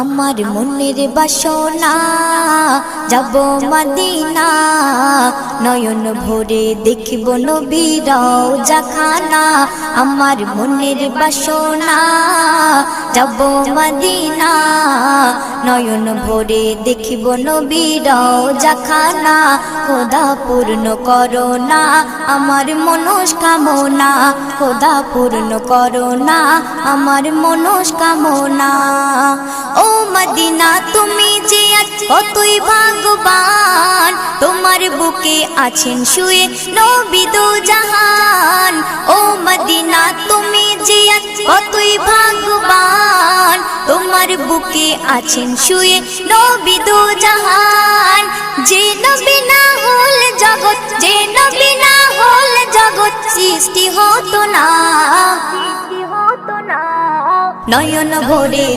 আমার মনের বাসনা যাব মদিনা, নয়ন ভরে দেখিব নবীর রওজাখানা। আমার মনের বাসনা যাব মদিনা, নয়ন ভরে দেখিব নবীর রওজাখানা। খোদা পূর্ণ করো না আমার মনস্কামনা, খোদা পূর্ণ করো না আমার মনস্কামনা। ও মদিনা তুমি যে কতই ভাগ্যবান, তোমার বুকে আছেন শুয়ে নবী দো জাহান। ও মদিনা তুমি যে কতই ভাগ্যবান, তোমার বুকে আছেন শুয়ে নবী দো জাহান। যে নবী না হল জগৎ, যে নবী না হল জগৎ সৃষ্টি হতো না। নয়ন ভরে